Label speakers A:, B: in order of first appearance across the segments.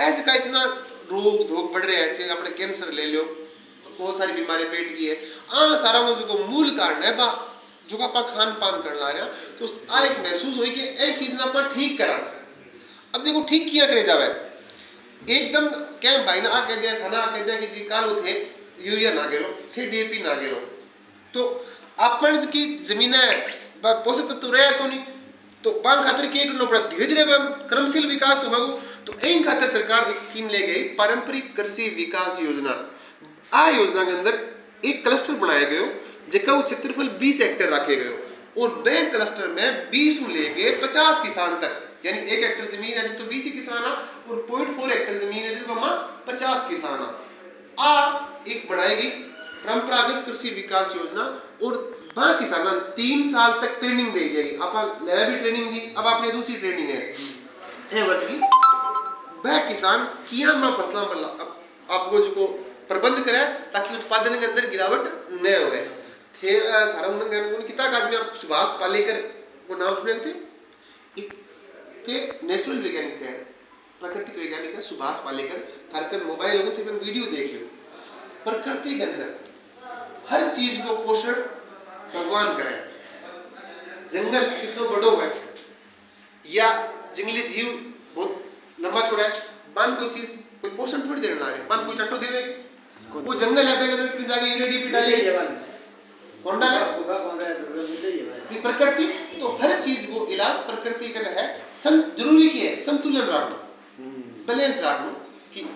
A: As का इतना रोग धोग बढ़ रहे हैं, जैसे अपने कैंसर ले लो, बहुत सारी बीमारी पेट की है, सारा जो मूल कारण है बा जो आप खान पान कर ला रहे हैं। तो आ एक महसूस हुई कि एक चीज ना अपन ठीक करा। अब देखो ठीक किया करे जावे एकदम क्या भाई ना कह दिया खाना कह दिया कि जी काल थे यूरिया ना गिरो थे डीएपी ना गिरो, तो अपन की जमीन पोषक तत्व रहे को नहीं, तो पान खातर के करना पड़ा, धीरे धीरे क्रमशील विकास होगा। तो इन खातर सरकार एक स्कीम ले गई, पारंपरिक कृषि विकास योजना। आ योजना के अंदर एक क्लस्टर बनाया गयो जिसका वो क्षेत्रफल 20 हेक्टेयर रखे गयो, और बैंक क्लस्टर में 20 लेके 50 किसान तक, यानी 1 हेक्टेयर जमीन है तो 20 किसान आ, और 0.4 हेक्टेयर जमीन है जिसमें 50 किसान आ एक बनाएगी परंपरागत कृषि विकास योजना। और वहां किसान 3 साल तक ट्रेनिंग दी जाएगी। आप ले भी ट्रेनिंग दी, अब आपने दूसरी ट्रेनिंग है वर्ष की, वह किसान किया में फसलों पर आपको जो प्रबंध करे ताकि उत्पादन के अंदर गिरावट न हो। थे धर्म कितना आदमी आप सुभाष पालेकर वो नाम सुने थे, के नेचुरल वैज्ञानिक है, प्राकृतिक वैज्ञानिक है सुभाष पालेकर। थारकन मोबाइल हो तो वीडियो देख लो, प्रकृति के अंदर हर चीज को पोषण भगवान करे। जंगल कितना बड़ो है या जंगली जीव बहुत लंबा चौड़ा है, पान कोई चीज कोई पोषण थोड़ी देने रहे, पान कोई चट्टो देवे, वो जंगल है पे अगर जाके यूरिया पे डाले कौन डाले ये प्रकृति। तो हर चीज को इलाज प्रकृति का है, जरूरी की है संतुलन रखना, बैलेंस रखना कि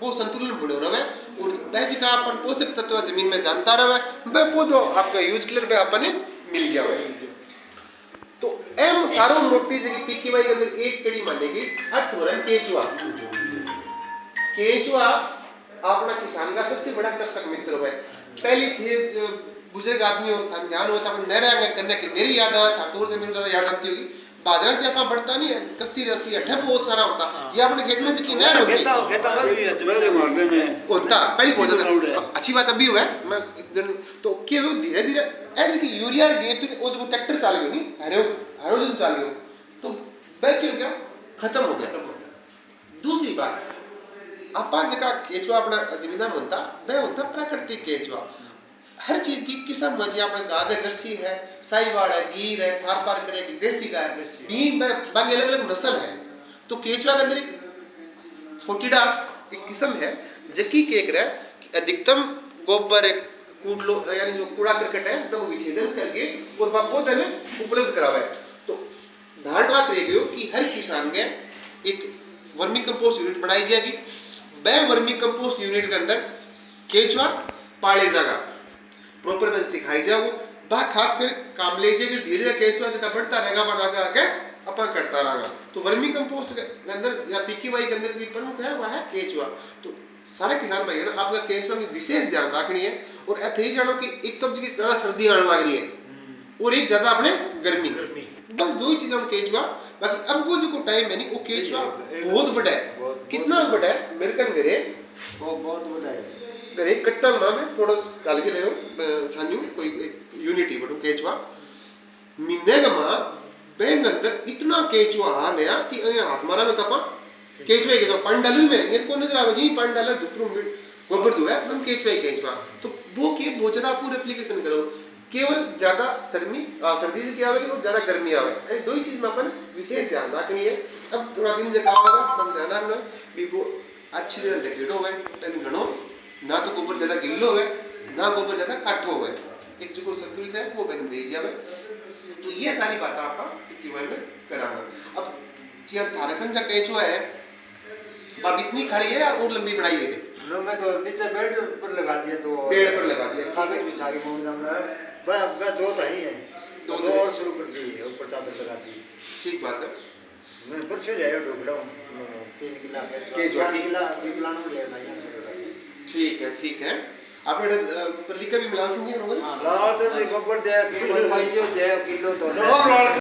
A: वो संतुलन बने रहे, और बैज का अपन पोषक तत्व जमीन में जानता रहे, वह पौधो आपका यूज क्लियर पे अपने मिल गया है। तो एम सारो मोटी जगह पीकेवाई के अंदर एक कड़ी मानेगी अर्थ हो रहा है केचुआ। केचुआ अपना किसान का सबसे बड़ा कृषक मित्र है। पहली थी बुजुर्ग आदमी होता ध्यान होता है नहरा करने की मेरी याद आया था, तो जमीन ज्यादा याद आती होगी। बादरा से अपना बढ़ता नहीं है, कस्सी रस्सी अठे बहुत सारा होता, ये अपने खेत में की नहर होती होता पहली बहुत अच्छी बात अभी हुआ है। मैं तो क्या हो धीरे धीरे ऐसे कि यूरिया डीएपी वो जो ट्रैक्टर चाल गयो नहीं हाइड्रोजन चाल गयो, तो वह क्या हो गया खत्म हो गया। दूसरी बात आपा जगह केचुआ अपना जमीना में होता वह होता प्राकृतिक केचुआ। हर चीज की किस्म मजी अपने गाय जर्सी है, साहिवाल है, गीर है, थार पार करे देसी गाय है, बीन बाकी अलग अलग नस्ल है। तो केचुआ के अंदर एक फोटिडा एक किस्म है जबकि केक रहा कि अधिकतम गोबर कूड़ लो यानी जो कूड़ा करकट है वो विच्छेदन करके और पौधे में उपलब्ध करावा है। तो धारणा करेगी कि हर किसान के एक वर्मी कंपोस्ट यूनिट बनाई जाएगी, वह वर्मी कंपोस्ट यूनिट के अंदर केचुआ पाले जाएगा, प्रॉपर वन सिखाई जाओ, बात खास फिर काम ले जाएगी, धीरे धीरे केचुआ जगह बढ़ता रहेगा, बनाकर आगे अपन करता रहेगा। तो वर्मी कंपोस्ट के अंदर या पीकेवाई के अंदर प्रमुख है वह है केचुआ। तो सारे किसान भाई ना आपका केचुआ की विशेष ध्यान रखनी है, और ऐसे ही जानो कि एक तो की सर्दी आने लग रही है और एक ज्यादा अपने गर्मी, बस दो ही चीजों में केचुआ। बाकी अब वो जो टाइम है नहीं वो केचुआ बहुत बड़ा है, कितना बड़ा है मेरे कन करे वो बहुत बड़ा है करे कट्टा में थोड़ा डाल के ले छानियो कोई यूनिट ही बटो केचुआ महीने का मां बैंक अंदर इतना केचुआ आ गया कि हाथ मारा में कपा केचुआ के जो पानी डालू में ये को नजर आवे जी पानी डाला दुपरू गोबर दुआ हम केचुआ केचुआ। तो वो के बहुत ज्यादा पूरा एप्लीकेशन करो, केवल ज्यादा सर्दी से क्या आवेगी और ज्यादा गर्मी आवे, दो ही चीज में अपन विशेष ध्यान रखनी है। अब थोड़ा दिन जगह होगा हम ध्यान रखना भी वो अच्छी तरह डेकेडो है तन घणो ना तो गोबर ज्यादा गिल्लो है ना गोबर ज्यादा काठो है, एक जो संतुलित है वो बन दे जावे। तो ये सारी बात आपका पीकेवाई में कराना। अब जी थारकन का केचुआ है बाब इतनी खड़ी है और लंबी बनाई है
B: मैं तो नीचे बेड पर लगा दिया, तो
A: पेड़ पर लगा दिया
B: कागज बिछा के मोड़ जाना वह दो तो ही है, दो और शुरू कर दी है ऊपर चादर लगा दी।
A: ठीक बात है,
B: मैं परसों ले आया ढोकड़ा 3 किलो केचुआ 3 किलो ना ले आया।
A: ठीक है आपने पर लिखा भी मिला सुनिए
B: लाओ तो गोबर दे किलो 5 जो दे किलो तो